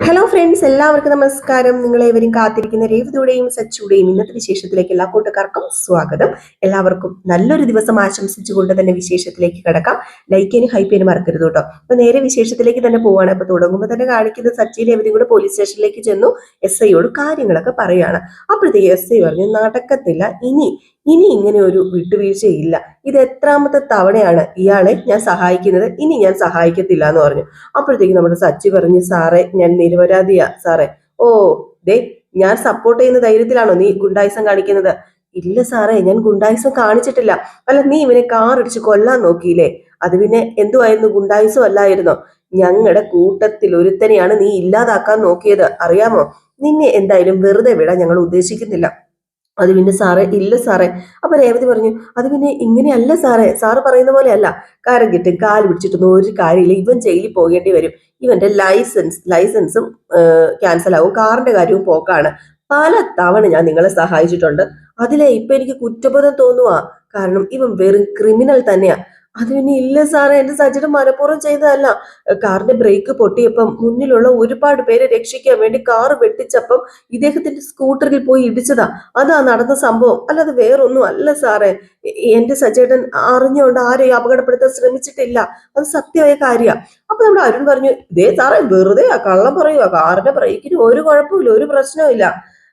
Hello friends, എല്ലാവർക്കും നമസ്കാരം. നിങ്ങളേവരും കാത്തിരിക്കുന്ന രേവതിയുടെയും സച്ചുടെയും ഇന്നത്തെ വിശേഷത്തിലേക്ക് എല്ലാ കൂട്ടുകാർക്കും സ്വാഗതം. എല്ലാവർക്കും നല്ലൊരു ദിവസം ആശംസിച്ചുകൊണ്ട് തന്നെ വിശേഷത്തിലേക്ക് കിടക്കാം. ലൈക്കിനും ഹൈപ്പിനും മറക്കരുത് കേട്ടോ. അപ്പൊ നേരെ വിശേഷത്തിലേക്ക് തന്നെ പോവാണ്. അപ്പൊ തുടങ്ങുമ്പോൾ തന്നെ കാണിക്കുന്നത് സച്ചി രേവതിയും കൂടെ പോലീസ് സ്റ്റേഷനിലേക്ക് ചെന്നു SIയോട് കാര്യങ്ങളൊക്കെ പറയാണ്. അപ്പോഴത്തേക്ക് SI പറഞ്ഞു, നടക്കത്തില്ല, ഇനി ഇങ്ങനെ ഒരു വിട്ടുവീഴ്ചയില്ല. ഇത് എത്രാമത്തെ തവണയാണ് ഇയാളെ ഞാൻ സഹായിക്കുന്നത്, ഇനി ഞാൻ സഹായിക്കത്തില്ല എന്ന് പറഞ്ഞു. അപ്പോഴത്തേക്ക് നമ്മുടെ സച്ചി പറഞ്ഞു, സാറേ ഞാൻ നിരപരാധിയാ സാറേ. ഓ, ദേ ഞാൻ സപ്പോർട്ട് ചെയ്യുന്ന ധൈര്യത്തിലാണോ നീ ഗുണ്ടായിസം കാണിക്കുന്നത്? ഇല്ല സാറേ, ഞാൻ ഗുണ്ടായിസം കാണിച്ചിട്ടില്ല. അല്ല, നീ ഇവനെ കാറിടിച്ച് കൊല്ലാൻ നോക്കിയില്ലേ? അത് പിന്നെ എന്തുവായിരുന്നു, ഗുണ്ടായിസം അല്ലായിരുന്നോ? ഞങ്ങളുടെ കൂട്ടത്തിൽ ഒരുത്തനെയാണ് നീ ഇല്ലാതാക്കാൻ നോക്കിയത്, അറിയാമോ? നിന്നെ എന്തായാലും വെറുതെ വിടാൻ ഞങ്ങൾ ഉദ്ദേശിക്കുന്നില്ല. അത് പിന്നെ സാറേ, ഇല്ല സാറേ. അപ്പൊ രേവതി പറഞ്ഞു, അത് പിന്നെ ഇങ്ങനെയല്ല സാറേ, സാറ് പറയുന്ന പോലെ അല്ല. കാരം കിട്ടും കാല് പിടിച്ചിട്ടൊന്നും ഒരു കാര്യമില്ല. ഇവൻ ജയിലിൽ പോകേണ്ടി വരും. ഇവന്റെ ലൈസൻസും ക്യാൻസൽ ആവും. കാറിന്റെ കാര്യവും പോക്കാണ്. പല തവണ ഞാൻ നിങ്ങളെ സഹായിച്ചിട്ടുണ്ട്. അതിലെ ഇപ്പൊ എനിക്ക് കുറ്റബോധം തോന്നുവാ. കാരണം ഇവൻ വെറും ക്രിമിനൽ തന്നെയാ. അത് പിന്നെ ഇല്ല സാറേ, എന്റെ സജിയുടെ മനഃപൂർവ്വം ചെയ്തതല്ല. കാറിന്റെ ബ്രേക്ക് പൊട്ടിയപ്പം മുന്നിലുള്ള ഒരുപാട് പേരെ രക്ഷിക്കാൻ വേണ്ടി കാറ് വെട്ടിച്ചപ്പം ഇദ്ദേഹത്തിന്റെ സ്കൂട്ടറിൽ പോയി ഇടിച്ചതാ. അതാ നടന്ന സംഭവം, അല്ലാതെ വേറൊന്നും അല്ല സാറേ. എന്റെ സജേട്ടൻ അറിഞ്ഞുകൊണ്ട് ആരെയും അപകടപ്പെടുത്താൻ ശ്രമിച്ചിട്ടില്ല. അത് സത്യമായ കാര്യമാണ്. അപ്പൊ നമ്മുടെ അരുൺ പറഞ്ഞു, ഇതേ സാറേ, വെറുതെ കള്ളം പറയുക. കാറിന്റെ ബ്രേക്കിന് ഒരു കുഴപ്പമില്ല, ഒരു പ്രശ്നവും ഇല്ല.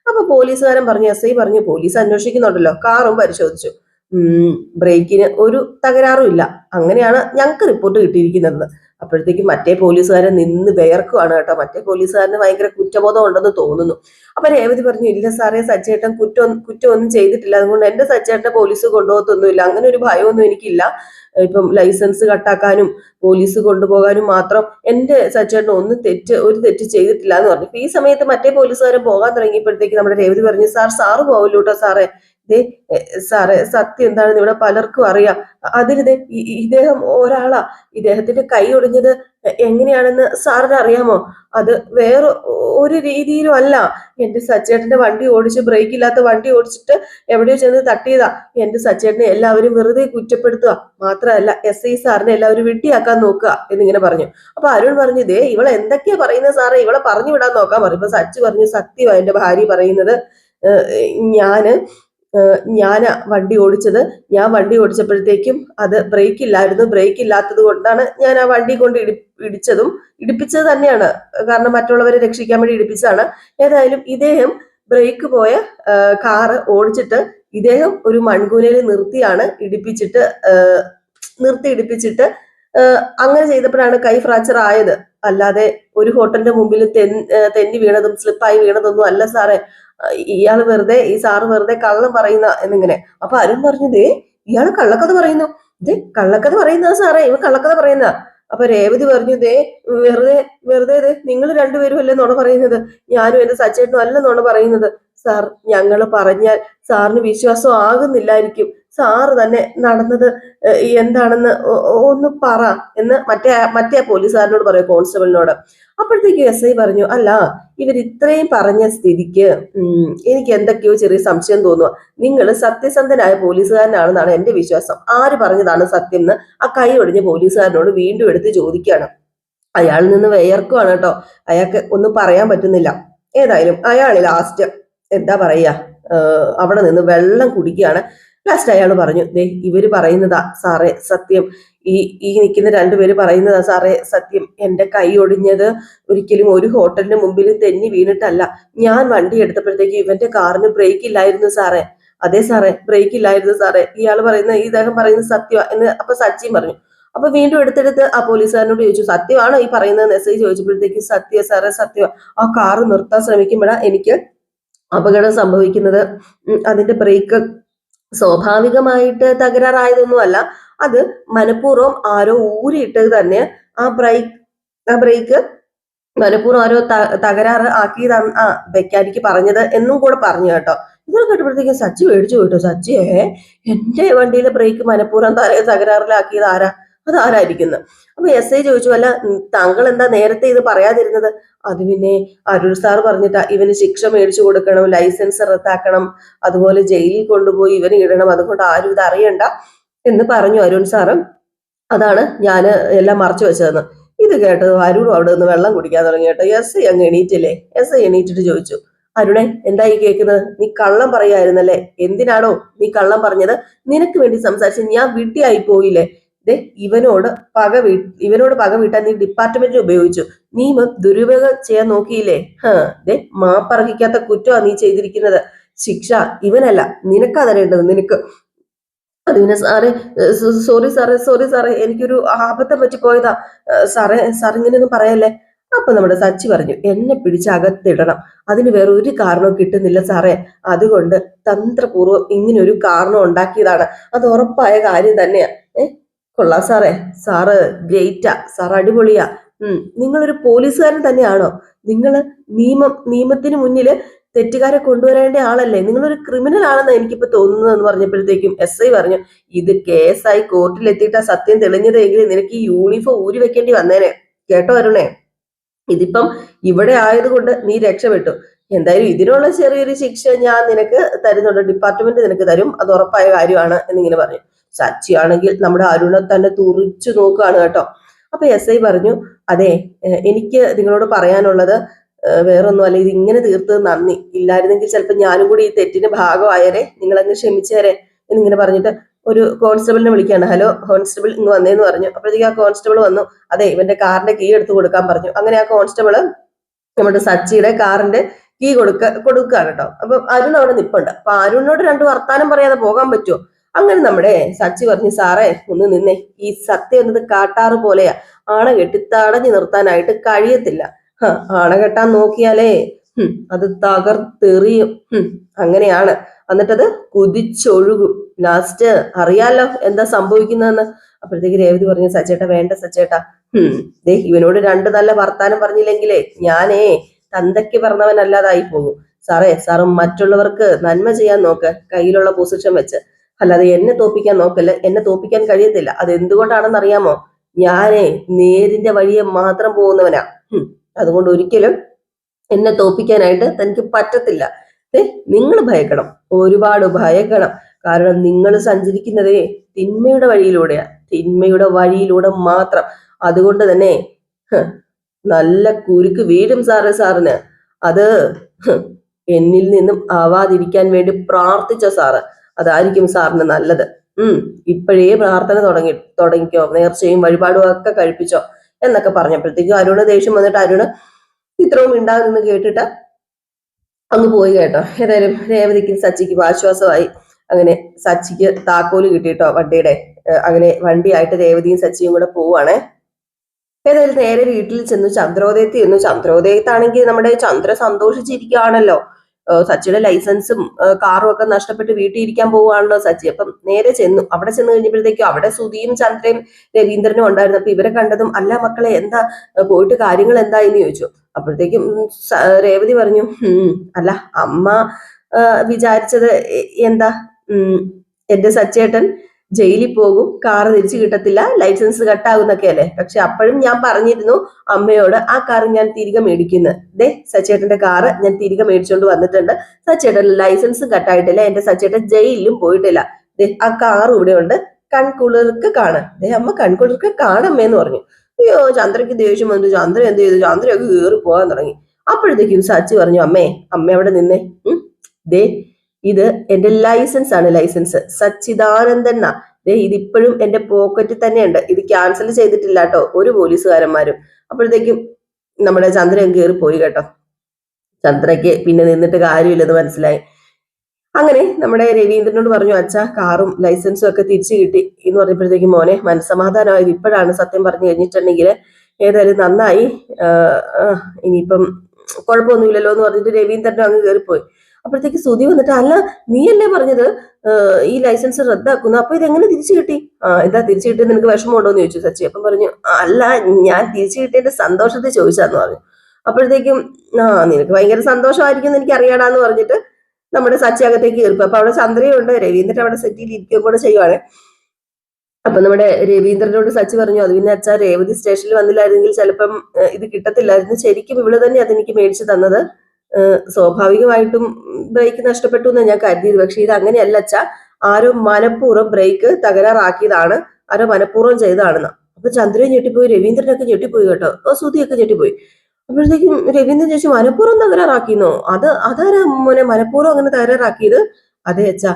അപ്പൊ പോലീസുകാരൻ പറഞ്ഞു, SI പറഞ്ഞു, പോലീസ് അന്വേഷിക്കുന്നുണ്ടല്ലോ, കാറും പരിശോധിച്ചു. ബ്രേക്കിന് ഒരു തകരാറും ഇല്ല, അങ്ങനെയാണ് ഞങ്ങൾക്ക് റിപ്പോർട്ട് കിട്ടിയിരിക്കുന്നത്. അപ്പോഴത്തേക്കും മറ്റേ പോലീസുകാരൻ നിന്ന് വിയർക്കുവാണ് കേട്ടോ. മറ്റേ പോലീസുകാരന് ഭയങ്കര കുറ്റബോധം ഉണ്ടെന്ന് തോന്നുന്നു. അപ്പൊ രേവതി പറഞ്ഞു, ഇല്ല സാറേ, സച്ചേട്ടൻ കുറ്റമൊന്നും ചെയ്തിട്ടില്ല. അതുകൊണ്ട് എന്റെ സച്ചേട്ടനെ പോലീസ് കൊണ്ടുപോകത്തൊന്നുമില്ല. അങ്ങനെ ഒരു ഭയമൊന്നും എനിക്കില്ല. ഇപ്പം ലൈസൻസ് കട്ടാക്കാനും പോലീസ് കൊണ്ടുപോകാനും മാത്രം എന്റെ സച്ചേട്ടൻ ഒരു തെറ്റ് ചെയ്തിട്ടില്ല എന്ന് പറഞ്ഞു. ഈ സമയത്ത് മറ്റേ പോലീസുകാരൻ പോകാൻ തുടങ്ങിയപ്പോഴത്തേക്ക് നമ്മുടെ രേവതി പറഞ്ഞു, സാറ് പോവല്ലോ കേട്ടോ സാറേ. ദേ സാറേ, സത്യം എന്താണെന്ന് ഇവിടെ പലർക്കും അറിയാം. അതിനിതേ ഇദ്ദേഹം ഒരാളാ. ഇദ്ദേഹത്തിന്റെ കൈ ഒടിഞ്ഞത് എങ്ങനെയാണെന്ന് സാറിന് അറിയാമോ? അത് വേറെ ഒരു രീതിയിലും അല്ല. എന്റെ സച്ചേട്ടന്റെ വണ്ടി ഓടിച്ച്, ബ്രേക്ക് ഇല്ലാത്ത വണ്ടി ഓടിച്ചിട്ട് എവിടെയോ ചെന്ന് തട്ടിയതാ. എന്റെ സച്ചേട്ടനെ എല്ലാവരും വെറുതെ കുറ്റപ്പെടുത്തുക. മാത്രമല്ല SI സാറിനെ എല്ലാവരും വിട്ടിയാക്കാൻ നോക്കുക എന്നിങ്ങനെ പറഞ്ഞു. അപ്പൊ അരുൺ പറഞ്ഞു, ദേ ഇവളെ എന്തൊക്കെയാ പറയുന്നത് സാറേ, ഇവളെ പറഞ്ഞു വിടാൻ നോക്കാൻ പറഞ്ഞു. ഇപ്പൊ സച്ചി പറഞ്ഞു, സത്യമാ എന്റെ ഭാര്യ പറയുന്നത്. ഞാനാ വണ്ടി ഓടിച്ചത്. ഞാൻ വണ്ടി ഓടിച്ചപ്പോഴത്തേക്കും അത് ബ്രേക്ക് ഇല്ലായിരുന്നു. ബ്രേക്ക് ഇല്ലാത്തത് കൊണ്ടാണ് ഞാൻ ആ വണ്ടി കൊണ്ട് ഇടിപ്പിച്ചത് തന്നെയാണ്. കാരണം മറ്റുള്ളവരെ രക്ഷിക്കാൻ വേണ്ടി ഇടിപ്പിച്ചതാണ്. ഏതായാലും ഇദ്ദേഹം ബ്രേക്ക് പോയ കാറ് ഓടിച്ചിട്ട് ഇദ്ദേഹം ഒരു മൺകൂനയിൽ നിർത്തി ഇടിപ്പിച്ചിട്ട് അങ്ങനെ ചെയ്തപ്പോഴാണ് കൈ ഫ്രാക്ചർ ആയത്. അല്ലാതെ ഒരു ഹോട്ടലിന്റെ മുമ്പിൽ തെന്നി വീണതും സ്ലിപ്പായി വീണതൊന്നും അല്ല സാറേ. ഈ സാറ് വെറുതെ കള്ളം പറയുന്ന എന്നിങ്ങനെ. അപ്പൊ അരുൺ പറഞ്ഞു, ദേ ഇയാള് കള്ളക്കഥ പറയുന്നു. കള്ളക്കഥ പറയുന്ന സാറേ, ഇവ കള്ളക്കഥ പറയുന്ന. അപ്പൊ രേവതി പറഞ്ഞു, ദേ വെറുതെ നിങ്ങൾ രണ്ടുപേരും അല്ലേ നുണ പറയുന്നത്. ഞാനും എന്റെ സച്ചേട്ടനും അല്ല നുണ പറയുന്നത്. സാർ, ഞങ്ങള് പറഞ്ഞാൽ സാറിന് വിശ്വാസം ആകുന്നില്ലായിരിക്കും. സാറ് തന്നെ നടന്നത് എന്താണെന്ന് ഒന്ന് പറ എന്ന് മറ്റേ പോലീസുകാരനോട് പറയും, കോൺസ്റ്റബിളിനോട്. അപ്പോഴത്തേക്ക് SI പറഞ്ഞു, അല്ല, ഇവർ ഇത്രയും പറഞ്ഞ സ്ഥിതിക്ക് എനിക്ക് എന്തൊക്കെയോ ചെറിയ സംശയം തോന്നുക. നിങ്ങൾ സത്യസന്ധനായ പോലീസുകാരനാണെന്നാണ് എന്റെ വിശ്വാസം. ആര് പറഞ്ഞതാണ് സത്യം എന്ന് ആ കൈ ഒടിഞ്ഞ പോലീസുകാരനോട് വീണ്ടും എടുത്ത് ചോദിക്കുകയാണ്. അയാളിൽ നിന്ന് വിയർക്കുവാണ് കേട്ടോ. അയാൾക്ക് ഒന്നും പറയാൻ പറ്റുന്നില്ല. ഏതായാലും അയാൾ ലാസ്റ്റ് എന്താ പറയാ, അവിടെ നിന്ന് വെള്ളം കുടിക്കുകയാണ്. ലാസ്റ്റ് അയാൾ പറഞ്ഞു, ദേ ഇവര് പറയുന്നതാ സാറേ സത്യം. ഈ നിൽക്കുന്ന രണ്ടുപേര് പറയുന്നതാ സാറേ സത്യം. എന്റെ കൈ ഒടിഞ്ഞത് ഒരിക്കലും ഒരു ഹോട്ടലിന് മുമ്പിൽ തെന്നി വീണിട്ടല്ല. ഞാൻ വണ്ടി എടുത്തപ്പോഴത്തേക്ക് ഇവന്റെ കാറിന് ബ്രേക്ക് ഇല്ലായിരുന്നു സാറേ. അതെ സാറേ, ബ്രേക്ക് ഇല്ലായിരുന്നു സാറേ. ഇദ്ദേഹം പറയുന്നത് സത്യമാ എന്ന് അപ്പൊ സച്ചിയും പറഞ്ഞു. അപ്പൊ വീണ്ടും എടുത്തെടുത്ത് ആ പോലീസുകാരനോട് ചോദിച്ചു, സത്യമാണോ ഈ പറയുന്നത് SI ചോദിച്ചപ്പോഴത്തേക്ക്, സത്യ സാറേ സത്യം. ആ കാറ് നിർത്താൻ ശ്രമിക്കുമ്പോഴാ എനിക്ക് അപകടം സംഭവിക്കുന്നത്. അതിന്റെ ബ്രേക്ക് സ്വാഭാവികമായിട്ട് തകരാറായതൊന്നുമല്ല. അത് മനഃപൂർവ്വം ആരോ ഊരിയിട്ടത് തന്നെ. ആ ബ്രേക്ക് മനഃപൂർവ്വം ആരോ തകരാറ് ആക്കിയതാണ് മെക്കാനിക്ക് പറഞ്ഞത് എന്നും കൂടെ പറഞ്ഞു കേട്ടോ. ഇതൊക്കെ കേട്ടപ്പോഴത്തേക്കും സച്ചി മേടിച്ചു പോയിട്ടോ. സച്ചിയെ, എന്റെ വണ്ടിയിലെ ബ്രേക്ക് മനഃപൂർവ്വം തകരാറിലാക്കിയത് ആരാ? അതാരായിരിക്കുന്നു? അപ്പൊ SI ചോദിച്ചു, അല്ല താങ്കൾ എന്താ നേരത്തെ ഇത് പറയാതിരുന്നത്? അത് പിന്നെ അരുൾ സാർ പറഞ്ഞിട്ടാ, ഇവന് ശിക്ഷ മേടിച്ചു കൊടുക്കണം, ലൈസൻസ് റദ്ദാക്കണം, അതുപോലെ ജയിലിൽ കൊണ്ടുപോയി ഇവന് ഇടണം, അതുകൊണ്ട് ആരും ഇത് അറിയണ്ട എന്ന് പറഞ്ഞു അരുൺ സാറ്. അതാണ് ഞാൻ എല്ലാം മറച്ചു വെച്ചതെന്ന്. ഇത് കേട്ടത് അരുണും അവിടെ നിന്ന് വെള്ളം കുടിക്കാൻ തുടങ്ങി കേട്ടോ. എസ് ഐ അങ്ങ് എണീറ്റില്ലേ. എസ് ഐ എണീറ്റിട്ട് ചോദിച്ചു, അരുണെ എന്തായി കേൾക്കുന്നത്? നീ കള്ളം പറയായിരുന്നല്ലേ? എന്തിനാണോ നീ കള്ളം പറഞ്ഞത്? നിനക്ക് വേണ്ടി സംസാരിച്ച് ഞാൻ വിഡ്ഢിയായി പോയില്ലേ? ദേ ഇവനോട് പക വീട്ടാൻ നീ ഡിപ്പാർട്ട്മെന്റിനെ ഉപയോഗിച്ചു. നീ ദുരുപയോഗം ചെയ്യാൻ നോക്കിയില്ലേ? ദേ മാപ്പർഹിക്കാത്ത കുറ്റമാണ് നീ ചെയ്തിരിക്കുന്നത്. ശിക്ഷ ഇവനല്ല, നിനക്കാ തരേണ്ടത്. നിനക്ക് അത് പിന്നെ സാറേ, സോറി സാറേ, എനിക്കൊരു അബദ്ധം പറ്റിപ്പോയതാ സാറേ. സാർ ഇങ്ങനെയൊന്നും പറയല്ലേ. അപ്പൊ നമ്മുടെ സച്ചി പറഞ്ഞു, എന്നെ പിടിച്ച് അകത്തിടണം, അതിന് വേറെ ഒരു കാരണവും കിട്ടുന്നില്ല സാറേ. അതുകൊണ്ട് തന്ത്രപൂർവ്വം ഇങ്ങനെ ഒരു കാരണം ഉണ്ടാക്കിയതാണ്. അത് ഉറപ്പായ കാര്യം തന്നെയാ. കൊള്ളാം സാറേ, സാറ് ഗ്രേറ്റാ, സാർ അടിപൊളിയാ. നിങ്ങളൊരു പോലീസുകാരൻ തന്നെയാണോ? നിങ്ങള് നിയമത്തിന് മുന്നില് തെറ്റുകാരെ കൊണ്ടുവരേണ്ട ആളല്ലേ? നിങ്ങളൊരു ക്രിമിനൽ ആണെന്ന് എനിക്കിപ്പോ തോന്നുന്നത് എന്ന് പറഞ്ഞപ്പോഴത്തേക്കും എസ് ഐ പറഞ്ഞു, ഇത് കേസായി കോർട്ടിലെത്തിയിട്ടാ സത്യം തെളിഞ്ഞതെങ്കിൽ നിനക്ക് ഈ യൂണിഫോം ഊരി വെക്കേണ്ടി വന്നേനെ. കേട്ടോ അരുണേ, ഇതിപ്പം ഇവിടെ ആയതുകൊണ്ട് നീ രക്ഷപ്പെട്ടു. എന്തായാലും ഇതിനുള്ള ചെറിയൊരു ശിക്ഷ ഞാൻ നിനക്ക് തരുന്നുണ്ട്, ഡിപ്പാർട്ട്മെന്റ് നിനക്ക് തരും, അത് ഉറപ്പായ കാര്യമാണ് എന്നിങ്ങനെ പറഞ്ഞു. സച്ചി ആണെങ്കിൽ നമ്മുടെ അരുണെ തന്നെ തുറിച്ചു നോക്കുകയാണ് കേട്ടോ. അപ്പൊ എസ് ഐ പറഞ്ഞു, അതെ, എനിക്ക് നിങ്ങളോട് പറയാനുള്ളത് വേറൊന്നും അല്ല, ഇത് ഇങ്ങനെ തീർത്തത് നന്ദി. ഇല്ലായിരുന്നെങ്കിൽ ചിലപ്പോൾ ഞാനും കൂടി ഈ തെറ്റിന് ഭാഗമായേരെ, നിങ്ങളങ്ങ് ക്ഷമിച്ചേരെ എന്നിങ്ങനെ പറഞ്ഞിട്ട് ഒരു കോൺസ്റ്റബിളിനെ വിളിക്കാണ്. ഹലോ കോൺസ്റ്റബിൾ, ഇങ്ങ് വന്നേന്ന് പറഞ്ഞു. അപ്പോഴത്തേക്ക് ആ കോൺസ്റ്റബിൾ വന്നു. അതെ, ഇവന്റെ കാറിന്റെ കീ എടുത്ത് കൊടുക്കാൻ പറഞ്ഞു. അങ്ങനെ ആ കോൺസ്റ്റബിള് നമ്മുടെ സച്ചിയുടെ കാറിന്റെ കീ കൊടുക്കുകയാണ് കേട്ടോ. അപ്പൊ അരുൺ അവിടെ നിപ്പുണ്ട്. അപ്പൊ അരുണിനോട് രണ്ട് വർത്താനം പറയാതെ പോകാൻ പറ്റുമോ? അങ്ങനെ നമ്മുടെ സച്ചി പറഞ്ഞു, സാറേ ഒന്ന് നിന്നേ, ഈ സത്യം എന്നത് കാട്ടാറ് പോലെയാ, ആണ കെട്ടി തടഞ്ഞു നിർത്താനായിട്ട് കഴിയത്തില്ല. ആണ കെട്ടാൻ നോക്കിയാലേ അത് തകർത്തെറിയും. അങ്ങനെയാണ്, എന്നിട്ടത് കുതിച്ചൊഴുകും. ലാസ്റ്റ് അറിയാലോ എന്താ സംഭവിക്കുന്നതെന്ന്. അപ്പോഴത്തേക്ക് രേവതി പറഞ്ഞു, സച്ചേട്ടാ വേണ്ട സച്ചേട്ടാ, ദേ ഇവനോട് രണ്ട് നല്ല വർത്താനം പറഞ്ഞില്ലെങ്കിലേ ഞാനേ തന്തയ്ക്ക് പറഞ്ഞവനല്ലാതായി പോകും. സാറും മറ്റുള്ളവർക്ക് നന്മ ചെയ്യാൻ നോക്ക്, കയ്യിലുള്ള പൊസിഷൻ വെച്ച്. അല്ലാതെ എന്നെ തോപ്പിക്കാൻ നോക്കല്ല, എന്നെ തോപ്പിക്കാൻ കഴിയത്തില്ല. അത് എന്തുകൊണ്ടാണെന്ന് അറിയാമോ? ഞാനേ നേരിന്റെ വഴിയെ മാത്രം പോകുന്നവനാ. അതുകൊണ്ട് ഒരിക്കലും എന്നെ തോപ്പിക്കാനായിട്ട് തനിക്ക് പറ്റത്തില്ല. നിങ്ങൾ ഭയക്കണം, ഒരുപാട് ഭയക്കണം. കാരണം നിങ്ങൾ സഞ്ചരിക്കുന്നതേ തിന്മയുടെ വഴിയിലൂടെയാ, തിന്മയുടെ വഴിയിലൂടെ മാത്രം. അതുകൊണ്ട് തന്നെ നല്ല കുരുക്ക് വീഴും സാറിന്. അത് എന്നിൽ നിന്നും ആവാതിരിക്കാൻ വേണ്ടി പ്രാർത്ഥിച്ചോ സാറ്, അതായിരിക്കും സാറിന് നല്ലത്. ഇപ്പോഴേ പ്രാർത്ഥന തുടങ്ങിക്കോ, നേർച്ചയും വഴിപാടും ഒക്കെ കഴിപ്പിച്ചോ എന്നൊക്കെ പറഞ്ഞപ്പോഴത്തേക്കും അരുണ് ദേഷ്യം വന്നിട്ട് അരുണ് ഇത്രയും ഉണ്ടാകുന്നെന്ന് കേട്ടിട്ട് അങ്ങ് പോയി കേട്ടോ. ഏതായാലും രേവതിക്കും സച്ചിക്കും ആശ്വാസമായി. അങ്ങനെ സച്ചിക്ക് താക്കോല് കിട്ടിട്ടോ വണ്ടിയുടെ. അങ്ങനെ വണ്ടിയായിട്ട് രേവതിയും സച്ചിയും കൂടെ പോവാണേ. ഏതായാലും നേരെ വീട്ടിൽ ചെന്നു ചന്ദ്രോദയത്തിൽ ചെന്നു. ചന്ദ്രോദയത്താണെങ്കിൽ നമ്മുടെ ചന്ദ്ര സന്തോഷിച്ചിരിക്കുകയാണല്ലോ. സച്ചിയുടെ ലൈസൻസും കാറും ഒക്കെ നഷ്ടപ്പെട്ട് വീട്ടിൽ ഇരിക്കാൻ പോവുകയാണല്ലോ സച്ചി. അപ്പം നേരെ ചെന്നു. അവിടെ ചെന്ന് കഴിഞ്ഞപ്പോഴത്തേക്കും അവിടെ സുധിയും ചന്ദ്രയും രവീന്ദ്രനും ഉണ്ടായിരുന്നു. അപ്പൊ ഇവരെ കണ്ടതും, അല്ല മക്കളെ എന്താ പോയിട്ട് കാര്യങ്ങൾ എന്താ എന്ന് ചോദിച്ചു. അപ്പോഴത്തേക്കും രേവതി പറഞ്ഞു, അല്ല അമ്മ വിചാരിച്ചത് എന്താ, എന്റെ സച്ചേട്ടൻ ജയിലിൽ പോകും, കാറ് തിരിച്ചു കിട്ടത്തില്ല, ലൈസൻസ് കട്ടാകുന്നൊക്കെ അല്ലേ. പക്ഷെ അപ്പോഴും ഞാൻ പറഞ്ഞിരുന്നു അമ്മയോട്, ആ കാറ് ഞാൻ തിരികെ മേടിക്കുന്നത്. ദേ സച്ചേട്ടന്റെ കാറ് ഞാൻ തിരികെ മേടിച്ചോണ്ട് വന്നിട്ടുണ്ട്. സച്ചേട്ടൻ ലൈസൻസും കട്ടായിട്ടില്ല, എന്റെ സച്ചേട്ടൻ ജയിലിലും പോയിട്ടില്ല. ദേ ആ കാറ് ഇവിടെ ഉണ്ട്, കൺകുളിർക്ക് കാണാം. ദേ അമ്മ കൺകുളിർക്ക് കാണമ്മേന്ന് പറഞ്ഞു. അയ്യോ ചന്ദ്രയ്ക്ക് ദേഷ്യം വന്നു. ചന്ദ്ര എന്ത് ചെയ്തു? ചന്ദ്രയൊക്കെ കയറി പോകാൻ തുടങ്ങി. അപ്പോഴത്തേക്കും സച്ചി പറഞ്ഞു, അമ്മ അവിടെ നിന്നേ, ദേ ഇത് എന്റെ ലൈസൻസ് ആണ്, ലൈസൻസ് സച്ചിദാനന്ദൻ. ഇതിപ്പോഴും എന്റെ പോക്കറ്റിൽ തന്നെയുണ്ട്, ഇത് ക്യാൻസൽ ചെയ്തിട്ടില്ല കേട്ടോ ഒരു പോലീസുകാരന്മാരും. അപ്പോഴത്തേക്കും നമ്മുടെ ചന്ദ്രൻ കയറി പോയി കേട്ടോ. ചന്ദ്രയ്ക്ക് പിന്നെ നിന്നിട്ട് കാര്യമില്ലെന്ന് മനസ്സിലായി. അങ്ങനെ നമ്മുടെ രവീന്ദ്രനോട് പറഞ്ഞു, അച്ഛാ കാറും ലൈസൻസും ഒക്കെ തിരിച്ചു കിട്ടി എന്ന് പറഞ്ഞപ്പോഴത്തേക്കും, മോനെ മനസ്സമാധാനമായത് ഇപ്പോഴാണ്, സത്യം പറഞ്ഞു കഴിഞ്ഞിട്ടുണ്ടെങ്കിൽ ഏതായാലും നന്നായി, ഇനിയിപ്പം കുഴപ്പമൊന്നുമില്ലല്ലോ എന്ന് പറഞ്ഞിട്ട് രവീന്ദ്രനും അങ്ങ് കയറിപ്പോയി. അപ്പോഴത്തേക്ക് സുധി വന്നിട്ട്, അല്ല നീയല്ലേ പറഞ്ഞത് ഈ ലൈസൻസ് റദ്ദാക്കുന്നു, അപ്പൊ ഇതെങ്ങനെ തിരിച്ചു കിട്ടി? എന്താ തിരിച്ചു കിട്ടിയത്, നിനക്ക് വിഷമമുണ്ടോ എന്ന് ചോദിച്ചു സച്ചി. അപ്പം പറഞ്ഞു, അല്ല ഞാൻ തിരിച്ചു കിട്ടിയതിന്റെ സന്തോഷത്തെ ചോദിച്ചാന്ന് പറഞ്ഞു. അപ്പോഴത്തേക്കും നിനക്ക് ഭയങ്കര സന്തോഷമായിരിക്കും എന്ന് എനിക്ക് അറിയാടാന്ന് പറഞ്ഞിട്ട് നമ്മുടെ സച്ചി അകത്തേക്ക് കയറിപ്പോ. അപ്പൊ അവിടെ ചന്ദ്രയുണ്ട്, രവീന്ദ്രൻ അവിടെ സെറ്റിൽ ഇരിക്കുക കൂടെ ചെയ്യുവാണ്. അപ്പൊ നമ്മുടെ രവീന്ദ്രനോട് സച്ചി പറഞ്ഞു, അത് പിന്നെ അച്ഛാ രേവതി സ്റ്റേഷനിൽ വന്നില്ലായിരുന്നെങ്കിൽ ചിലപ്പം ഇത് കിട്ടത്തില്ലായിരുന്നു, ശരിക്കും ഇവള് തന്നെ അതെനിക്ക് മേടിച്ചു തന്നത്. സ്വാഭാവികമായിട്ടും ബ്രേക്ക് നഷ്ടപ്പെട്ടു എന്ന് ഞാൻ കരുതിയത്. പക്ഷെ ഇത് അങ്ങനെയല്ല അച്ഛാ, ആരോ മനഃപൂർവ്വം ബ്രേക്ക് തകരാറാക്കിയതാണ്, ആരോ മനഃപൂർവ്വം ചെയ്തതാണെന്ന്. അപ്പൊ ചന്ദ്രൻ ഞെട്ടിപ്പോയി, രവീന്ദ്രനൊക്കെ ഞെട്ടിപ്പോയി കേട്ടോ, സുധിയൊക്കെ ഞെട്ടിപ്പോയി. അപ്പോഴത്തേക്കും രവീന്ദ്രൻ ചോദിച്ചു, മനഃപൂർവ്വം തകരാറാക്കിയെന്നോ? അതാരാ മോനെ മനഃപൂർവ്വം അങ്ങനെ തകരാറാക്കിയത്? അതെ അച്ഛാ,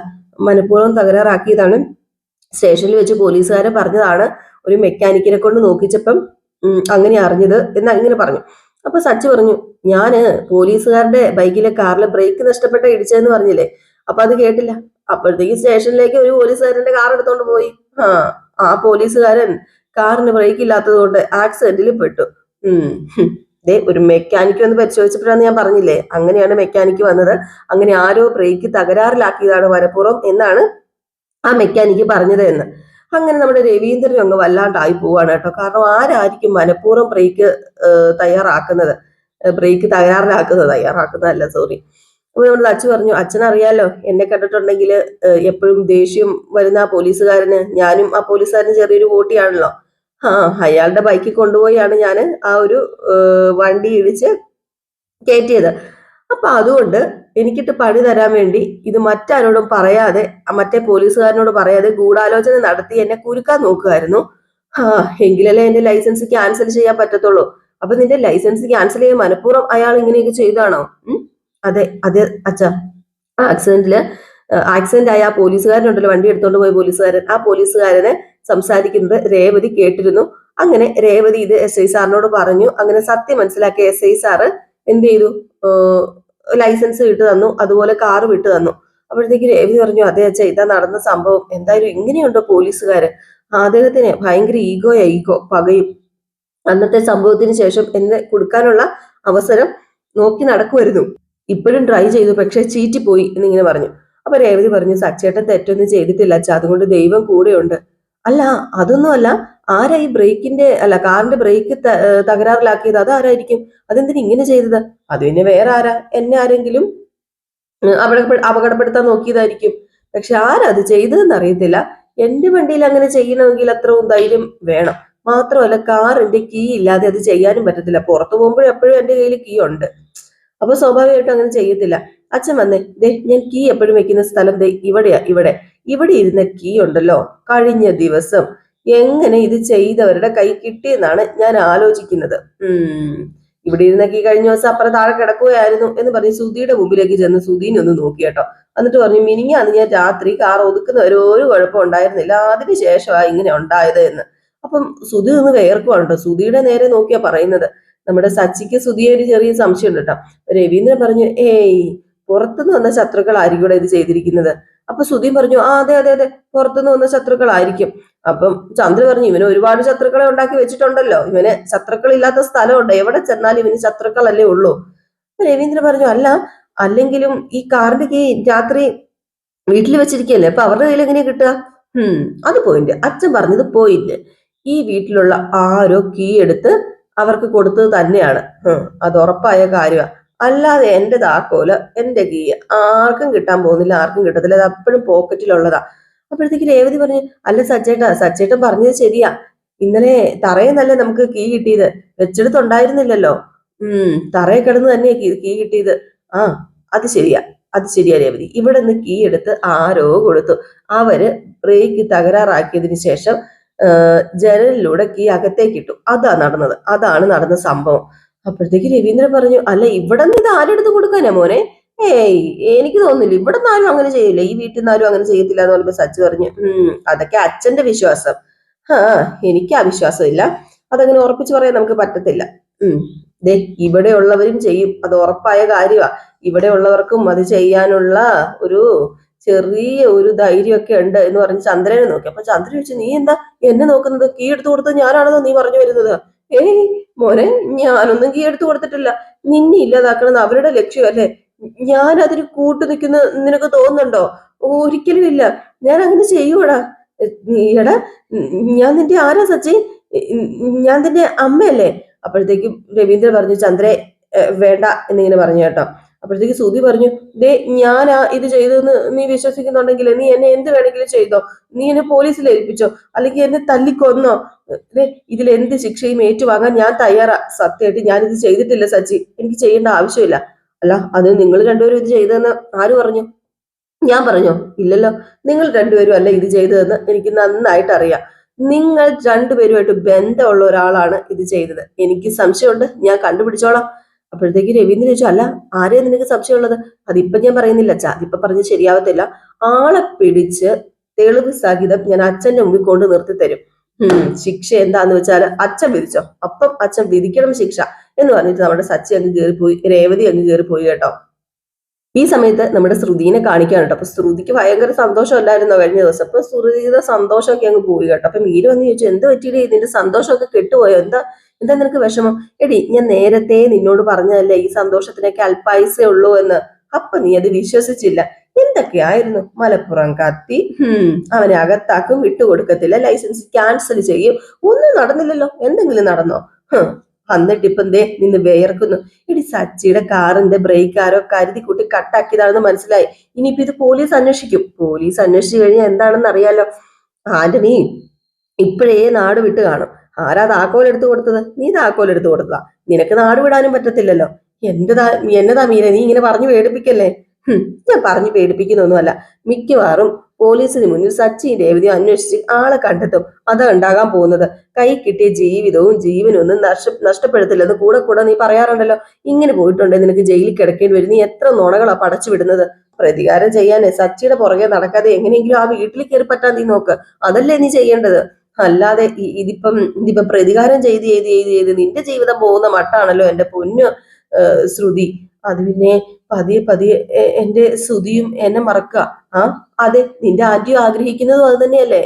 മനഃപൂർവ്വം തകരാറാക്കിയതാണ്. സ്റ്റേഷനിൽ വെച്ച് പോലീസുകാരെ പറഞ്ഞതാണ്, ഒരു മെക്കാനിക്കിനെ കൊണ്ട് നോക്കിച്ചപ്പം അങ്ങനെ അറിഞ്ഞത് എന്ന് ഇങ്ങനെ പറഞ്ഞു. അപ്പൊ സച്ചി പറഞ്ഞു, ഞാന് പോലീസുകാരുടെ ബൈക്കിലെ കാറിലെ ബ്രേക്ക് നഷ്ടപ്പെട്ട ഇടിച്ചതെന്ന് പറഞ്ഞില്ലേ, അപ്പൊ അത് കേട്ടില്ല. അപ്പോഴത്തേക്ക് സ്റ്റേഷനിലേക്ക് ഒരു പോലീസുകാരന്റെ കാർ എടുത്തോണ്ട് പോയി. ആ പോലീസുകാരൻ കാറിന് ബ്രേക്ക് ഇല്ലാത്തത് കൊണ്ട് ആക്സിഡന്റിൽ പെട്ടു. ഒരു മെക്കാനിക്ക് വന്ന് പരിശോധിച്ചപ്പോഴാണ് ഞാൻ പറഞ്ഞില്ലേ, അങ്ങനെയാണ് മെക്കാനിക്ക് വന്നത്. അങ്ങനെ ആരോ ബ്രേക്ക് തകരാറിലാക്കിയതാണ് മനഃപൂർവ്വം എന്നാണ് ആ മെക്കാനിക്ക് പറഞ്ഞത് എന്ന്. അങ്ങനെ നമ്മുടെ രവീന്ദ്രൻ അങ്ങ് വല്ലാണ്ടായി പോവാണ് കേട്ടോ. കാരണം ആരായിരിക്കും മനഃപൂർവ്വം ബ്രേക്ക് തയ്യാറാക്കുന്നതല്ല, സോറി. അപ്പൊ നമ്മുടെ അച്ഛൻ പറഞ്ഞു, അച്ഛനറിയാലോ എന്നെ കണ്ടിട്ടുണ്ടെങ്കിൽ എപ്പോഴും ദേഷ്യം വരുന്ന ആ പോലീസുകാരന്, ഞാനും ആ പോലീസുകാരന് ചെറിയൊരു പോട്ടിയാണല്ലോ. അയാളുടെ ബൈക്കിൽ കൊണ്ടുപോയാണ് ഞാൻ ആ ഒരു വണ്ടി ഇടിച്ച് കയറ്റിയത്. അപ്പൊ അതുകൊണ്ട് എനിക്കിട്ട് പണി തരാൻ വേണ്ടി ഇത് മറ്റാരോടും പറയാതെ, മറ്റേ പോലീസുകാരനോട് പറയാതെ ഗൂഢാലോചന നടത്തി എന്നെ കുരുക്കാൻ നോക്കുമായിരുന്നു. എങ്കിലല്ലേ എന്റെ ലൈസൻസ് ക്യാൻസൽ ചെയ്യാൻ പറ്റത്തുള്ളൂ. അപ്പൊ നിന്റെ ലൈസൻസ് ക്യാൻസൽ ചെയ്യാൻ മനഃപൂർവ്വം അയാൾ ഇങ്ങനെയൊക്കെ ചെയ്താണോ? അതെ അതെ അച്ഛാ, ആക്സിഡന്റ് ആയ ആ പോലീസുകാരനുണ്ടല്ലോ, വണ്ടി എടുത്തോണ്ട് പോയ പോലീസുകാരൻ, ആ പോലീസുകാരനെ സംസാരിക്കുന്നത് രേവതി കേട്ടിരുന്നു. അങ്ങനെ രേവതി ഇത് എസ് ഐ സാറിനോട് പറഞ്ഞു. അങ്ങനെ സത്യം മനസ്സിലാക്കിയ എസ് ഐ സാറ് എന്ത് ചെയ്തു, ലൈസൻസ് വിട്ടു തന്നു, അതുപോലെ കാറ് വിട്ടു തന്നു. അപ്പോഴത്തേക്ക് രേവതി പറഞ്ഞു, അതെ അച്ഛാ, ഇതാ നടന്ന സംഭവം. എന്തായാലും ഇങ്ങനെയുണ്ടോ പോലീസുകാര്? അദ്ദേഹത്തിന് ഭയങ്കര ഈഗോ പകയും. അന്നത്തെ സംഭവത്തിന് ശേഷം എന്നെ കൊടുക്കാനുള്ള അവസരം നോക്കി നടക്കുമായിരുന്നു. ഇപ്പോഴും ട്രൈ ചെയ്തു, പക്ഷെ ചീറ്റിപ്പോയി എന്നിങ്ങനെ പറഞ്ഞു. അപ്പൊ രേവതി പറഞ്ഞു, സച്ചേട്ടൻ തെറ്റൊന്നും ചെയ്തിട്ടില്ല അച്ഛാ, അതുകൊണ്ട് ദൈവം കൂടെയുണ്ട്. അല്ല, അതൊന്നും അല്ല, ആരാ ഈ കാറിന്റെ ബ്രേക്ക് തകരാറിലാക്കിയത്? അതാരായിരിക്കും? അതെന്തിനാ ഇങ്ങനെ ചെയ്തത്? അത് പിന്നെ വേറെ ആരാ? എന്നെ ആരെങ്കിലും അപകടപ്പെടുത്താൻ നോക്കിയതായിരിക്കും. പക്ഷെ ആരാ അത് ചെയ്തതെന്ന് അറിയത്തില്ല. എന്റെ വണ്ടിയിൽ അങ്ങനെ ചെയ്യണമെങ്കിൽ അത്രയും ധൈര്യം വേണം. മാത്രമല്ല, കാറിന്റെ കീ ഇല്ലാതെ അത് ചെയ്യാനും പറ്റത്തില്ല. പുറത്തു പോകുമ്പോഴും എപ്പോഴും എന്റെ കയ്യിൽ കീ ഉണ്ട്. അപ്പൊ സ്വാഭാവികമായിട്ടും അങ്ങനെ ചെയ്യത്തില്ല. അച്ഛൻ വന്നേ, ഞാൻ കീ എപ്പോഴും വെക്കുന്ന സ്ഥലം ഇവിടെയാ, ഇവിടെ ഇരുന്ന കീ ഉണ്ടല്ലോ, കഴിഞ്ഞ ദിവസം എങ്ങനെ ഇത് ചെയ്തവരുടെ കൈ കിട്ടിയെന്നാണ് ഞാൻ ആലോചിക്കുന്നത്. ഇവിടെ ഇരുന്ന കീ കഴിഞ്ഞ ദിവസം അപ്പുറം താഴെ കിടക്കുകയായിരുന്നു എന്ന് പറഞ്ഞ് സുധിയുടെ മുമ്പിലേക്ക് ചെന്ന് സുധീനെ ഒന്ന് നോക്കി കേട്ടോ. എന്നിട്ട് പറഞ്ഞു, മിനിഞ്ഞാന്ന് ഞാൻ രാത്രി കാർ ഒതുക്കുന്നവരെ ഒരു കുഴപ്പം ഉണ്ടായിരുന്നില്ല, അതിന് ശേഷമാണ് ഇങ്ങനെ ഉണ്ടായത് എന്ന്. അപ്പം സുധി ഒന്ന് കയർക്കുവാണ്. സുധിയുടെ നേരെ നോക്കിയാ പറയുന്നത്. നമ്മുടെ സച്ചിക്ക് സുധിയെ ഒരു ചെറിയ സംശയം ഉണ്ട് കേട്ടോ. രവീന്ദ്രൻ പറഞ്ഞു, പുറത്തുനിന്ന് വന്ന ശത്രുക്കളായിരിക്കും ഇവിടെ ഇത് ചെയ്തിരിക്കുന്നത്. അപ്പൊ സുധി പറഞ്ഞു, അതെ അതെ അതെ, പുറത്തുനിന്ന് വന്ന ശത്രുക്കളായിരിക്കും. അപ്പം ചന്ദ്ര പറഞ്ഞു, ഇവന് ഒരുപാട് ശത്രുക്കളെ ഉണ്ടാക്കി വെച്ചിട്ടുണ്ടല്ലോ, ഇവന് ശത്രുക്കളില്ലാത്ത സ്ഥലമുണ്ട്, എവിടെ ചെന്നാലും ഇവന് ശത്രുക്കളല്ലേ ഉള്ളൂ. രവീന്ദ്രൻ പറഞ്ഞു, അല്ലെങ്കിലും ഈ കാറിന്റെ കീ രാത്രി വീട്ടിൽ വെച്ചിരിക്കുകയല്ലേ, അപ്പൊ അവരുടെ കയ്യിൽ എങ്ങനെയാ കിട്ടുക? അത് പോയിന്റ്, അച്ഛൻ പറഞ്ഞത് പോയിന്റ്. ഈ വീട്ടിലുള്ള ആരോ കീ എടുത്ത് അവർക്ക് കൊടുത്തത് തന്നെയാണ്. അത് ഉറപ്പായ കാര്യമാണ്. അല്ലാതെ എന്റെ താക്കോല്, എന്റെ കീ ആർക്കും കിട്ടാൻ പോകുന്നില്ല, ആർക്കും കിട്ടത്തില്ല, അത് അപ്പോഴും പോക്കറ്റിലുള്ളതാ. അപ്പോഴത്തേക്ക് രേവതി പറഞ്ഞു, അല്ല സച്ചേട്ടൻ പറഞ്ഞത് ശരിയാ, ഇന്നലെ തറയെന്നല്ലേ നമുക്ക് കീ കിട്ടിയത്, വെച്ചെടുത്തുണ്ടായിരുന്നില്ലല്ലോ. തറയെ കിടന്ന് തന്നെ കീ കിട്ടിയത്. അത് ശരിയാ രേവതി, ഇവിടെ നിന്ന് കീ എടുത്ത് ആരോ കൊടുത്തു. അവര് ബ്രേക്ക് തകരാറാക്കിയതിന് ശേഷം ജനലിലൂടെ കീ അകത്തേക്ക് ഇട്ടു. അതാണ് നടന്ന സംഭവം. അപ്പോഴത്തേക്ക് രവീന്ദ്രൻ പറഞ്ഞു, അല്ല, ഇവിടെ നിന്ന് ഇത് ആരെടുത്ത് കൊടുക്കാനാ മോനെ? എനിക്ക് തോന്നുന്നില്ല, ഇവിടെ നിന്ന് ആരും അങ്ങനെ ചെയ്യില്ല, ഈ വീട്ടിൽ നിന്ന് ആരും അങ്ങനെ ചെയ്യത്തില്ല എന്ന് പറയുമ്പോ സച്ചി പറഞ്ഞു, അതൊക്കെ അച്ഛന്റെ വിശ്വാസം. എനിക്ക് ആ വിശ്വാസം ഇല്ല, അതങ്ങനെ ഉറപ്പിച്ചു പറയാൻ നമുക്ക് പറ്റത്തില്ല. ഇവിടെ ഉള്ളവരും ചെയ്യും, അത് ഉറപ്പായ കാര്യമാ. ഇവിടെ ഉള്ളവർക്കും അത് ചെയ്യാനുള്ള ഒരു ചെറിയ ഒരു ധൈര്യമൊക്കെ ഉണ്ട് എന്ന് പറഞ്ഞ് ചന്ദ്രനെ നോക്കി. അപ്പൊ ചന്ദ്രൻ ചോദിച്ചു, നീ എന്താ എന്നെ നോക്കുന്നത്? കീ എടുത്തു കൊടുത്തത് ഞാനാണെന്നോ നീ പറഞ്ഞു വരുന്നത്? മോനെ, ഞാനൊന്നും കീ എടുത്തു കൊടുത്തിട്ടില്ല. നിന്നെ ഇല്ലാതാക്കണമെന്ന് അവരുടെ ലക്ഷ്യമല്ലേ? ഞാൻ അതിന് കൂട്ടു നിൽക്കുന്ന നിനക്ക് തോന്നുന്നുണ്ടോ? ഒരിക്കലും ഇല്ല, ഞാൻ അങ്ങനെ ചെയ്യൂടാ. എടാ, ഞാൻ നിന്റെ ആരാ സച്ചി? ഞാൻ നിന്റെ അമ്മയല്ലേ? അപ്പോഴത്തേക്കും രവീന്ദ്രൻ പറഞ്ഞു, ചന്ദ്രേ വേണ്ട എന്നിങ്ങനെ പറഞ്ഞു കേട്ടോ. അപ്പോഴത്തേക്ക് സുധി പറഞ്ഞു, ഞാനാ ഇത് ചെയ്തതെന്ന് നീ വിശ്വസിക്കുന്നുണ്ടെങ്കിൽ നീ എന്നെ എന്ത് വേണമെങ്കിലും ചെയ്തോ, നീ എന്നെ പോലീസിൽ ഏൽപ്പിച്ചോ, അല്ലെങ്കിൽ എന്നെ തല്ലിക്കൊന്നോ, ഇതിൽ എന്ത് ശിക്ഷയും ഏറ്റുവാങ്ങാൻ ഞാൻ തയ്യാറാ. സത്യമായിട്ട് ഞാനിത് ചെയ്തിട്ടില്ല സച്ചി, എനിക്ക് ചെയ്യേണ്ട ആവശ്യമില്ല. അല്ല, അത് നിങ്ങൾ രണ്ടുപേരും ഇത് ചെയ്തതെന്ന് ആര് പറഞ്ഞു? ഞാൻ പറഞ്ഞോ? ഇല്ലല്ലോ, നിങ്ങൾ രണ്ടുപേരും അല്ല ഇത് ചെയ്തതെന്ന് എനിക്ക് നന്നായിട്ട് അറിയാം. നിങ്ങൾ രണ്ടുപേരുമായിട്ട് ബന്ധമുള്ള ഒരാളാണ് ഇത് ചെയ്തത്. എനിക്ക് സംശയമുണ്ട്, ഞാൻ കണ്ടുപിടിച്ചോളാം. അപ്പോഴത്തേക്ക് രവീന്ദ്രൻ ചോദിച്ചു, അല്ല ആരെയാ നിനക്ക് സംശയമുള്ളത്? അതിപ്പൊ ഞാൻ പറയുന്നില്ല അച്ഛാ, അതിപ്പൊ പറഞ്ഞ് ശരിയാവത്തില്ല. ആളെ പിടിച്ച് തെളിവ് സഹിതം ഞാൻ അച്ഛന്റെ മുമ്പിൽ കൊണ്ട് നിർത്തി തരും. ശിക്ഷ എന്താന്ന് വെച്ചാൽ അച്ഛൻ വിധിച്ചോ, അപ്പം അച്ഛൻ വിധിക്കണം ശിക്ഷ എന്ന് പറഞ്ഞിട്ട് നമ്മുടെ സച്ചി അങ്ങ് കയറിപ്പോയി, രേവതി അങ്ങ് കയറിപ്പോയി കേട്ടോ. ഈ സമയത്ത് നമ്മുടെ ശ്രുതിനെ കാണിക്കാൻ കേട്ടോ. അപ്പൊ ശ്രുതിക്ക് ഭയങ്കര സന്തോഷമല്ലായിരുന്നോ കഴിഞ്ഞ ദിവസം? അപ്പൊ ശ്രുതിയുടെ സന്തോഷമൊക്കെ അങ്ങ് പോയി കേട്ടോ. അപ്പൊ മീര വന്ന് ചോദിച്ചു, എന്ത് പറ്റിയില്ലേ, ഇതിന്റെ സന്തോഷമൊക്കെ കെട്ടുപോയോ, എന്താ എന്താ നിനക്ക് വിഷമം? എടി ഞാൻ നേരത്തെ നിന്നോട് പറഞ്ഞതല്ലേ ഈ സന്തോഷത്തിനൊക്കെ അല്പായുസേ ഉള്ളൂ എന്ന്. അപ്പൊ നീ അത് വിശ്വസിച്ചില്ല. എന്തൊക്കെയായിരുന്നു? മലപ്പുറം കത്തി, അവനെ അകത്താക്കും, വിട്ടുകൊടുക്കത്തില്ല, ലൈസൻസ് ക്യാൻസൽ ചെയ്യും. ഒന്നും നടന്നില്ലല്ലോ, എന്തെങ്കിലും നടന്നോ? എന്നിട്ട് ഇപ്പൊ എന്തേ നിന്ന് വേർക്കുന്നു? ഇടി സച്ചിയുടെ കാറിന്റെ ബ്രേക്ക് ആരോ കരുതി കൂട്ടി കട്ടാക്കിയതാണെന്ന് മനസ്സിലായി. ഇനിയിപ്പോ ഇത് പോലീസ് അന്വേഷിക്കും. പോലീസ് അന്വേഷിച്ചു കഴിഞ്ഞാൽ എന്താണെന്ന് അറിയാലോ. ആന്റണി ഇപ്പോഴേ നാട് വിട്ട് കാണും. ആരാ താക്കോൽ എടുത്തു കൊടുത്തത്? നീ താക്കോൽ എടുത്തു കൊടുത്തതാ. നിനക്ക് നാട് വിടാനും പറ്റത്തില്ലല്ലോ. എന്നതാ മീര, നീ ഇങ്ങനെ പറഞ്ഞു പേടിപ്പിക്കല്ലേ? ഞാൻ പറഞ്ഞു പേടിപ്പിക്കുന്നൊന്നുമല്ല. മിക്കവാറും പോലീസിന് മുന്നിൽ സച്ചിൻ രേവതിയും അന്വേഷിച്ച് ആളെ കണ്ടെത്തും. അതാ ഉണ്ടാകാൻ പോകുന്നത്. കൈ കിട്ടിയ ജീവിതവും ജീവനും ഒന്നും നഷ്ടപ്പെടുത്തില്ലെന്ന് കൂടെ കൂടെ നീ പറയാറുണ്ടല്ലോ. ഇങ്ങനെ പോയിട്ടുണ്ടെങ്കിൽ നിനക്ക് ജയിലിൽ കിടക്കേണ്ടി വരും. നീ എത്ര നുണകളാ പടച്ചു വിടുന്നത്? പ്രതികാരം ചെയ്യാനേ സച്ചിയുടെ പുറകെ നടക്കാതെ എങ്ങനെയെങ്കിലും ആ വീട്ടിൽ കയറി പറ്റാൻ നീ നോക്ക്. അതല്ലേ നീ ചെയ്യേണ്ടത്. അല്ലാതെ ഇതിപ്പം പ്രതികാരം ചെയ്ത് നിന്റെ ജീവിതം പോകുന്ന മട്ടാണല്ലോ എന്റെ പൊന്നു ശ്രുതി. അത് പിന്നെ പതിയെ എന്റെ ശ്രുതിയും എന്നെ മറക്കുക. അതെ, നിന്റെ ആന്റിയും ആഗ്രഹിക്കുന്നതും അത് തന്നെയല്ലേ.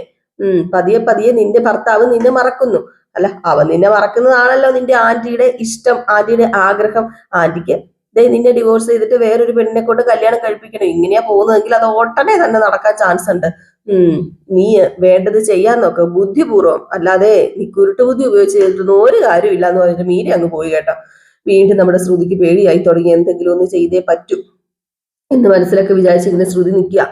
പതിയെ നിന്റെ ഭർത്താവ് നിന്നെ മറക്കുന്നു. അല്ല, അവൻ നിന്നെ മറക്കുന്നതാണല്ലോ നിന്റെ ആന്റിയുടെ ഇഷ്ടം, ആന്റിയുടെ ആഗ്രഹം. ആന്റിക്ക് നിന്നെ ഡിവോഴ്സ് ചെയ്തിട്ട് വേറൊരു പെണ്ണിനെ കൊണ്ട് കല്യാണം കഴിപ്പിക്കണം. ഇങ്ങനെയാ പോകുന്നതെങ്കിൽ അത് ഉടനെ തന്നെ നടക്കാൻ ചാൻസ് ഉണ്ട്. നീ വേണ്ടത് ചെയ്യാൻ നോക്ക് ബുദ്ധിപൂർവ്വം. അല്ലാതെ നീ കുരുട്ട് ബുദ്ധി ഉപയോഗിച്ച് ചെയ്തിട്ടൊന്നും ഒരു കാര്യമില്ല എന്ന് പറഞ്ഞിട്ട് മീര അങ്ങ് പോയി കേട്ടോ. വീണ്ടും നമ്മുടെ ശ്രുതിക്ക് പേടിയായി തുടങ്ങി. എന്തെങ്കിലും ഒന്ന് ചെയ്തേ പറ്റൂ എന്ന് മനസ്സിലൊക്കെ വിചാരിച്ചിങ്ങനെ ശ്രുതി നിൽക്കുക.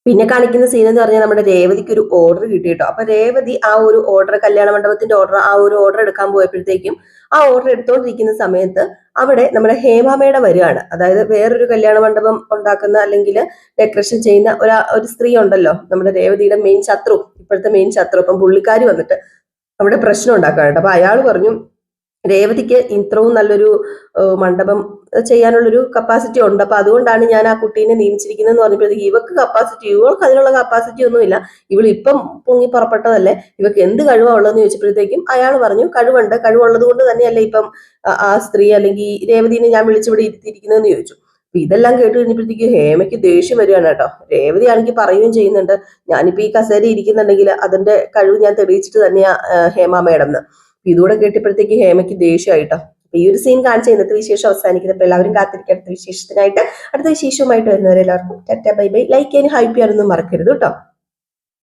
പിന്നെ കാണിക്കുന്ന സീൻ എന്ന് പറഞ്ഞാൽ നമ്മുടെ രേവതിക്ക് ഒരു ഓർഡർ കിട്ടിയിട്ടോ. അപ്പൊ രേവതി ആ ഒരു ഓർഡർ, കല്യാണ മണ്ഡപത്തിന്റെ ഓർഡർ, ആ ഒരു ഓർഡർ എടുക്കാൻ പോയപ്പോഴത്തേക്കും ആ ഓർഡർ എടുത്തോണ്ടിരിക്കുന്ന സമയത്ത് അവിടെ നമ്മുടെ ഹേമാമയുടെ വരികയാണ്. അതായത് വേറൊരു കല്യാണ മണ്ഡപം ഉണ്ടാക്കുന്ന അല്ലെങ്കിൽ ഡെക്കറേഷൻ ചെയ്യുന്ന ഒരു സ്ത്രീ ഉണ്ടല്ലോ, നമ്മുടെ രേവതിയുടെ മെയിൻ ശത്രു, ഇപ്പോഴത്തെ മെയിൻ ശത്രു. അപ്പം പുള്ളിക്കാരി വന്നിട്ട് അവിടെ പ്രശ്നം ഉണ്ടാക്കാനുണ്ട്. അപ്പൊ അയാൾ പറഞ്ഞു, രേവതിക്ക് ഇത്രയും നല്ലൊരു മണ്ഡപം ചെയ്യാനുള്ളൊരു കപ്പാസിറ്റി ഉണ്ട്, അപ്പൊ അതുകൊണ്ടാണ് ഞാൻ ആ കുട്ടീനെ നിയമിച്ചിരിക്കുന്നതെന്ന് പറഞ്ഞപ്പോഴത്തേക്ക് ഇവൾക്ക് അതിനുള്ള കപ്പാസിറ്റി ഒന്നുമില്ല, ഇവളിപ്പം പൊങ്ങി പുറപ്പെട്ടതല്ലേ, ഇവക്ക് എന്ത് കഴിവാ ഉള്ളതെന്ന് ചോദിച്ചപ്പോഴത്തേക്കും അയാൾ പറഞ്ഞു, കഴിവുള്ളത് കൊണ്ട് തന്നെയല്ലേ ഇപ്പം ആ സ്ത്രീ അല്ലെങ്കിൽ രേവതിനെ ഞാൻ വിളിച്ചിവിടെ ഇരുത്തിയിരിക്കുന്നതെന്ന് ചോദിച്ചു. അപ്പൊ ഇതെല്ലാം കേട്ട് കഴിഞ്ഞപ്പോഴത്തേക്ക് ഹേമയ്ക്ക് ദേഷ്യം വരികയാണ് കേട്ടോ. രേവതി ആണെങ്കിൽ പറയുകയും ചെയ്യുന്നുണ്ട്, ഞാനിപ്പോ ഈ കസേര ഇരിക്കുന്നുണ്ടെങ്കിൽ അതിന്റെ കഴിവ് ഞാൻ തെളിയിച്ചിട്ട് തന്നെയാ ഹേമ മേഡം എന്ന്. ഇതുകൂടെ കേട്ടപ്പോഴത്തേക്ക് ഹേമയ്ക്ക് ദേഷ്യമായിട്ടോ. ഈ ഒരു സീൻ കാണിച്ച ഇന്നത്തെ വിശേഷം അവസാനിക്കുന്നത്. എല്ലാവരും കാത്തിരിക്കുക അടുത്ത വിശേഷത്തിനായിട്ട്. അടുത്ത വിശേഷവുമായിട്ട് വരുന്നവരെ എല്ലാവർക്കും ടാറ്റാ ബൈ ബൈ. ലൈക്ക് ചെയ്യാനും ഹൈപ്പ് ചെയ്യാനൊന്നും മറക്കരുത് കേട്ടോ.